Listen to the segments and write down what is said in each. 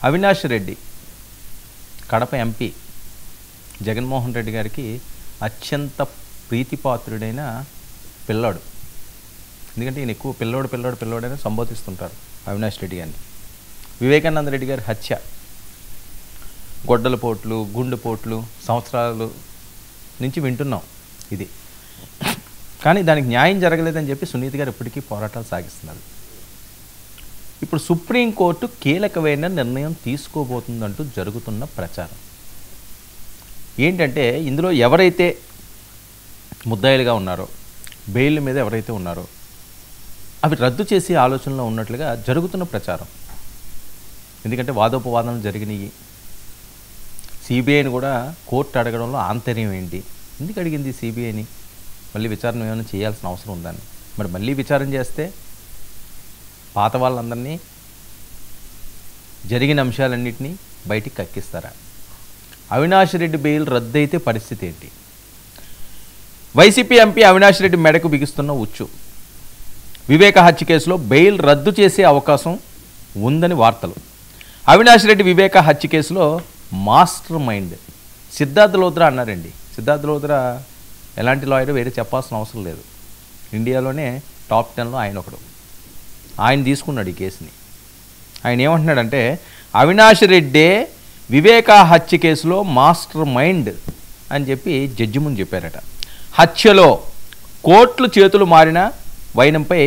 Avinash Reddy Kadapa MP Jaganmohan Reddy గారికి అత్యంత ప్రీతిపాత్రుడైన పిల్లాడు. ఎందుకంటే ఈయన ఎక్కువ పిల్లోడైనా సంబోధిస్తుంటారు అవినాష్ రెడ్డి గారిని. వివేకానంద రెడ్డి గారి హత్య, గొడ్డల పోట్లు, గుండెపోట్లు సంవత్సరాలు నుంచి వింటున్నాం ఇది. కానీ దానికి న్యాయం జరగలేదని చెప్పి సునీత గారు ఇప్పటికీ పోరాటాలు సాగిస్తున్నారు. ఇప్పుడు సుప్రీంకోర్టు కీలకమైన నిర్ణయం తీసుకోబోతుందంటూ జరుగుతున్న ప్రచారం ఏంటంటే, ఇందులో ఎవరైతే ముద్దాయిలుగా ఉన్నారో, బెయిల్ మీద ఎవరైతే ఉన్నారో అవి రద్దు చేసే ఆలోచనలో ఉన్నట్లుగా జరుగుతున్న ప్రచారం. ఎందుకంటే వాదోపవాదనలు జరిగినాయి. సిబిఐని కూడా కోర్టు అడగడంలో ఆంతర్యం ఏంటి? ఎందుకు అడిగింది సిబిఐని? మళ్ళీ విచారణ ఏమైనా చేయాల్సిన అవసరం ఉందని. మరి మళ్ళీ విచారణ చేస్తే పాత వాళ్ళందరినీ, జరిగిన అంశాలన్నింటినీ బయటికి కక్కిస్తారా? అవినాష్ రెడ్డి బెయిల్ రద్దు అయితే పరిస్థితి ఏంటి? వైసీపీ ఎంపీ అవినాష్ రెడ్డి మెడకు బిగిస్తున్న ఉచ్చు. వివేక హత్య కేసులో బెయిల్ రద్దు చేసే అవకాశం ఉందని వార్తలు. అవినాష్ రెడ్డి వివేక హత్య కేసులో మాస్టర్ మైండ్ సిద్ధార్థ్ లోద్రా అన్నారండి. సిద్ధార్థ్ లోద్రా ఎలాంటి లాయర్ వేరే చెప్పాల్సిన అవసరం లేదు. ఇండియాలోనే టాప్ 10లో ఆయన ఒకడు. ఆయన తీసుకున్నాడు ఈ కేసుని. ఆయన ఏమంటున్నాడంటే, అవినాష్ రెడ్డే వివేక హత్య కేసులో మాస్టర్ మైండ్ అని చెప్పి జడ్జి ముందు చెప్పారట. హత్యలో కోర్టులు చేతులు మారిన వైనంపై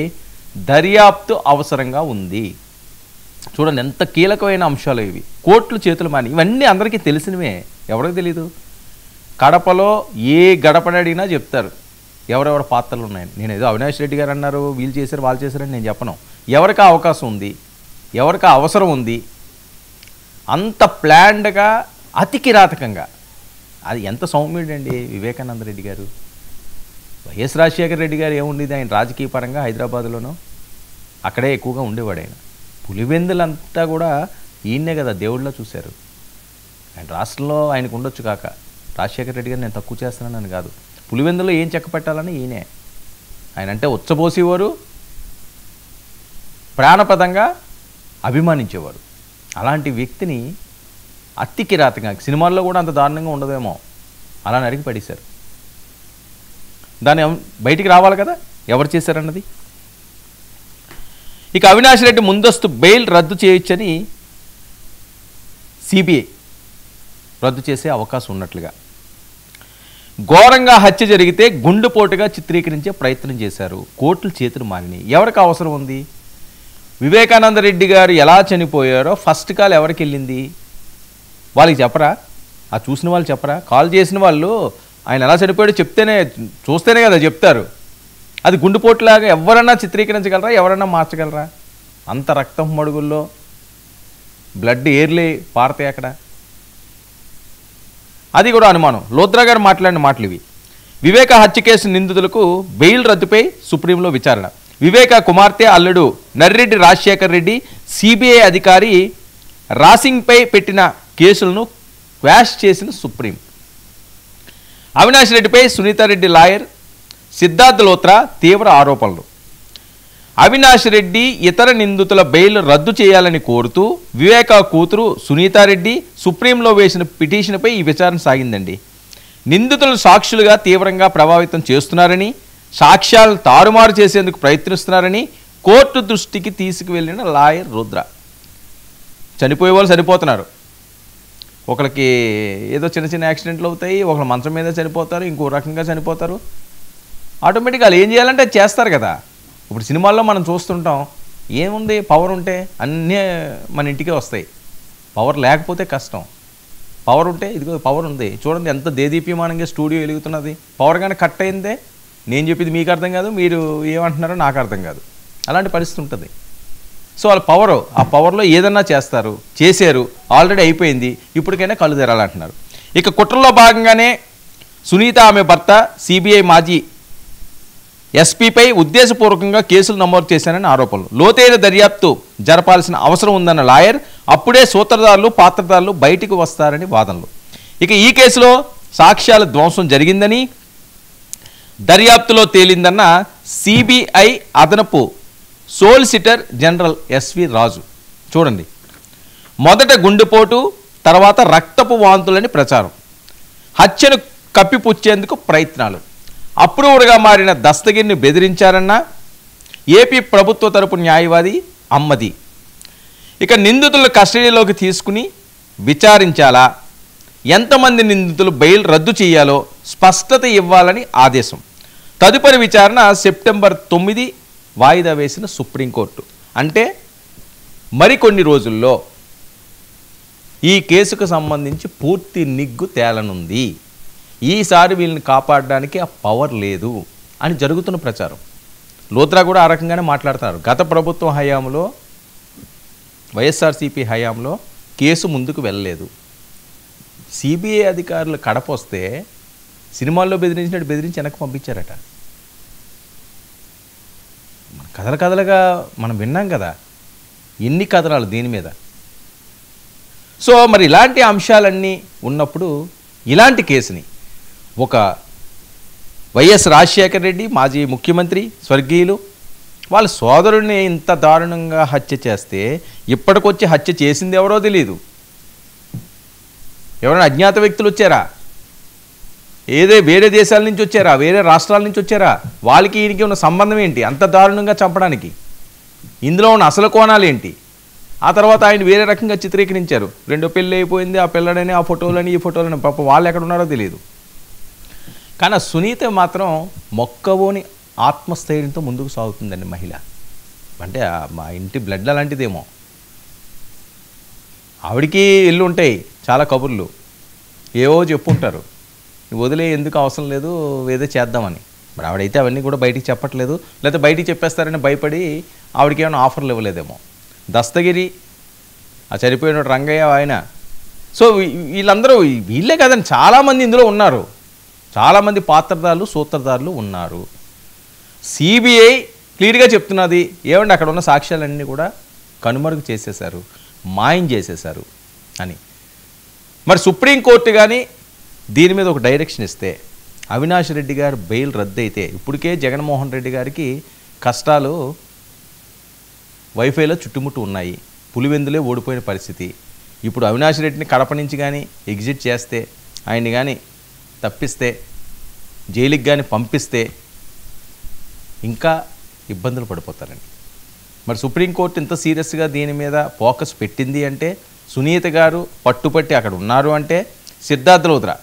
దర్యాప్తు అవసరంగా ఉంది. చూడండి ఎంత కీలకమైన అంశాలు ఇవి. కోర్టులు చేతులు మారి, ఇవన్నీ అందరికీ తెలిసినవే, ఎవరికి తెలీదు. కడపలో ఏ గడపని అడిగినా చెప్తారు ఎవరెవరి పాత్రలు ఉన్నాయని. నేను ఏదో అవినాష్ రెడ్డి గారు అన్నారు, వీళ్ళు చేశారు, వాళ్ళు చేశారని నేను చెప్పను. ఎవరికి అవకాశం ఉంది, ఎవరికి అవసరం ఉంది, అంత ప్లాన్డ్గా, అతి కిరాతకంగా. అది ఎంత సౌమ్యుడండి వివేకానంద రెడ్డి గారు. వైఎస్ రాజశేఖర రెడ్డి గారు ఏముండేది, ఆయన రాజకీయ పరంగా హైదరాబాద్లోనో అక్కడే ఎక్కువగా ఉండేవాడు. ఆయన పులివెందులంతా కూడా ఈయన్నే కదా దేవుళ్ళలో చూశారు. ఆయన రాష్ట్రంలో ఆయనకు ఉండొచ్చు కాక, రాజశేఖర రెడ్డి గారు నేను తక్కువ చేస్తున్నానని కాదు, పులివెందులో ఏం చెక్క పెట్టాలని ఈయనే. ఆయన అంటే ఉచ్చబోసేవారు, ప్రాణపదంగా అభిమానించేవారు. అలాంటి వ్యక్తిని అతి కిరాతకంగా, సినిమాల్లో కూడా అంత దారుణంగా ఉండదేమో, అలా నరికి పడేశారు. దాన్ని బయటికి రావాలి కదా ఎవరు చేశారన్నది. ఇక అవినాష్ రెడ్డి ముందస్తు బెయిల్ రద్దు చేయొచ్చని సిబిఐ రద్దు చేసే అవకాశం ఉన్నట్లుగా. ఘోరంగా హత్య జరిగితే గుండెపోటుగా చిత్రీకరించే ప్రయత్నం చేశారు, కోర్టులు చేతులు మారినాయి. ఎవరికి అవసరం ఉంది? వివేకానంద రెడ్డి గారు ఎలా చనిపోయారో ఫస్ట్ కాల్ ఎవరికి వెళ్ళింది? వాళ్ళకి చెప్పరా? ఆ చూసిన వాళ్ళు చెప్పరా? కాల్ చేసిన వాళ్ళు ఆయన ఎలా చనిపోయాడో చెప్తేనే, చూస్తేనే కదా చెప్తారు. అది గుండెపోటులాగా ఎవరన్నా చిత్రీకరించగలరా? ఎవరన్నా మార్చగలరా? అంత రక్తం మడుగుల్లో బ్లడ్ ఏర్లే పారతాయి అక్కడ. అది కూడా అనుమానం. లోద్రా గారు మాట్లాడిన మాటలు ఇవి. వివేక హత్య కేసు నిందితులకు బెయిల్ రద్దుపై సుప్రీంలో విచారణ. వివేక కుమార్తె అల్లుడు నర్రెడ్డి రాజశేఖర్ రెడ్డి సిబిఐ అధికారి రాసింగ్పై పెట్టిన కేసులను క్వాష్ చేసిన సుప్రీం. అవినాష్ రెడ్డిపై సునీతారెడ్డి లాయర్ సిద్ధార్థ్ లోత్రా తీవ్ర ఆరోపణలు. అవినాష్ రెడ్డి ఇతర నిందితుల బెయిల్ రద్దు చేయాలని కోరుతూ వివేక కూతురు సునీతారెడ్డి సుప్రీంలో వేసిన పిటిషన్పై ఈ విచారణ సాగిందండి. నిందితులను సాక్షులుగా తీవ్రంగా ప్రభావితం చేస్తున్నారని, సాక్ష్యాలను తారుమారు చేసేందుకు ప్రయత్నిస్తున్నారని కోర్టు దృష్టికి తీసుకువెళ్ళిన లాయర్ రుద్ర. చనిపోయే వాళ్ళు చనిపోతున్నారు, ఒకరికి ఏదో చిన్న చిన్న యాక్సిడెంట్లు అవుతాయి, ఒకరు మంచం మీద చనిపోతారు, ఇంకో రకంగా చనిపోతారు. ఆటోమేటిక్గా వాళ్ళు ఏం చేయాలంటే చేస్తారు కదా. ఇప్పుడు సినిమాల్లో మనం చూస్తుంటాం, ఏముంది, పవర్ ఉంటే అన్నీ మన ఇంటికే వస్తాయి, పవర్ లేకపోతే కష్టం. పవర్ ఉంటే ఇదిగో పవర్ ఉంది, చూడండి ఎంత దేదీప్యమానంగా స్టూడియో వెలుగుతున్నది. పవర్ కానీ కట్ అయిందే నేను చెప్పింది మీకు అర్థం కాదు, మీరు ఏమంటున్నారో నాకు అర్థం కాదు, అలాంటి పరిస్థితి ఉంటుంది. సో వాళ్ళ పవరు, ఆ పవర్లో ఏదన్నా చేస్తారు, చేశారు, ఆల్రెడీ అయిపోయింది, ఇప్పటికైనా కళ్ళు తెరాలంటున్నారు. ఇక కుట్రలో భాగంగానే సునీత ఆమె భర్త సిబిఐ మాజీ ఎస్పీపై ఉద్దేశపూర్వకంగా కేసులు నమోదు చేశారని ఆరోపణలు. లోతైన దర్యాప్తు జరపాల్సిన అవసరం ఉందన్న లాయర్, అప్పుడే సూత్రధారులు పాత్రధారులు బయటికి వస్తారని వాదనలు. ఇక ఈ కేసులో సాక్ష్యాల ధ్వంసం జరిగిందని దర్యాప్తులో తేలిందన్న సిబిఐ అదనపు సోలిసిటర్ జనరల్ ఎస్వి రాజు. చూడండి, మొదట గుండెపోటు, తర్వాత రక్తపు వాంతులని ప్రచారం. హత్యను కప్పిపుచ్చేందుకు ప్రయత్నాలు. అప్రూవర్గా మారిన దస్తగిరిని బెదిరించారన్న ఏపీ ప్రభుత్వ తరపు న్యాయవాది అమ్మది. ఇక నిందితులను కస్టడీలోకి తీసుకుని విచారించాలా, ఎంతమంది నిందితులు బెయిల్ రద్దు చేయాలో స్పష్టత ఇవ్వాలని ఆదేశం. తదుపరి విచారణ సెప్టెంబర్ 9 వాయిదా వేసిన సుప్రీంకోర్టు. అంటే మరికొన్ని రోజుల్లో ఈ కేసుకు సంబంధించి పూర్తి నిగ్గు తేలనుంది. ఈసారి వీళ్ళని కాపాడడానికి ఆ పవర్ లేదు అని జరుగుతున్న ప్రచారం. లోత్రా కూడా ఆ రకంగానే మాట్లాడుతున్నారు. గత ప్రభుత్వం హయాంలో, వైఎస్ఆర్సీపీ హయాంలో కేసు ముందుకు వెళ్ళలేదు. సిబిఐ అధికారులు కడప వస్తే సినిమాల్లో బెదిరించినట్టు బెదిరించి వెనక్కి పంపించారట. కథలుగా మనం విన్నాం కదా, ఎన్ని కథనాలు దీని మీద. సో మరి ఇలాంటి అంశాలన్నీ ఉన్నప్పుడు ఇలాంటి కేసుని ఒక వైఎస్ రాజశేఖర రెడ్డి, మాజీ ముఖ్యమంత్రి స్వర్గీయులు, వాళ్ళ సోదరుడిని ఇంత దారుణంగా హత్య చేస్తే ఇప్పటికొచ్చి హత్య చేసింది ఎవరో తెలియదు. ఎవరైనా అజ్ఞాత వ్యక్తులు వచ్చారా, వేరే దేశాల నుంచి వచ్చారా, వేరే రాష్ట్రాల నుంచి వచ్చారా, వాళ్ళకి ఈయనకి ఉన్న సంబంధం ఏంటి అంత దారుణంగా చంపడానికి? ఇందులో ఉన్న అసలు కోణాలు ఏంటి? ఆ తర్వాత ఆయన వేరే రకంగా చిత్రీకరించారు. రెండో పెళ్ళి అయిపోయింది, ఆ పిల్లడని, ఆ ఫోటోలని, ఈ ఫోటోలని, పాప వాళ్ళు ఎక్కడ ఉన్నారో తెలియదు. కానీ సునీత మాత్రం మొక్కవోని ఆత్మస్థైర్యంతో ముందుకు సాగుతుందండి మహిళ. అంటే మా ఇంటి బ్లడ్ అలాంటిదేమో. ఆవిడికి ఇల్లు ఉంటాయి, చాలా కబుర్లు ఏవో చెప్పుంటారు, వదిలే ఎందుకు అవసరం లేదు ఏదో చేద్దామని. మరి ఆవిడైతే అవన్నీ కూడా బయటికి చెప్పట్లేదు, లేకపోతే బయటికి చెప్పేస్తారని భయపడి ఆవిడకి ఏమైనా ఆఫర్లు ఇవ్వలేదేమో. దస్తగిరి, ఆ చనిపోయిన రంగయ్య ఆయన. సో వీళ్ళందరూ వీళ్ళే కదండి, చాలామంది ఇందులో ఉన్నారు. చాలామంది పాత్రధారులు, సూత్రధారులు ఉన్నారు. సిబిఐ క్లియర్గా చెప్తున్నది ఏమండి, అక్కడ ఉన్న సాక్ష్యాలన్నీ కూడా కనుమరుగు చేసేశారు, మాయం చేసేశారు అని. మరి సుప్రీంకోర్టు కానీ దీని మీద ఒక డైరెక్షన్ ఇస్తే, అవినాష్ రెడ్డి గారు బెయిల్ రద్దు అయితే, ఇప్పటికే జగన్మోహన్ రెడ్డి గారికి కష్టాలు వైఫైలో చుట్టుముట్టు ఉన్నాయి, పులివెందులే ఓడిపోయిన పరిస్థితి. ఇప్పుడు అవినాష్ రెడ్డిని కడప నుంచి కానీ ఎగ్జిట్ చేస్తే, ఆయన్ని కానీ తప్పిస్తే, జైలుకి కానీ పంపిస్తే ఇంకా ఇబ్బందులు పడిపోతారండి. మరి సుప్రీంకోర్టు ఇంత సీరియస్గా దీని మీద ఫోకస్ పెట్టింది అంటే, సునీత గారు పట్టుపట్టి అక్కడ ఉన్నారు అంటే, సిద్ధార్థ లోత్రా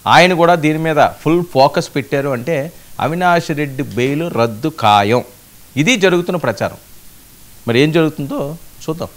ఆయన కూడా దీని మీద ఫుల్ ఫోకస్ పెట్టారు అంటే, అవినాష్ రెడ్డి బెయిల్ రద్దు ఖాయం. ఇది జరుగుతున్న ప్రచారం. మరి ఏం జరుగుతుందో చూద్దాం.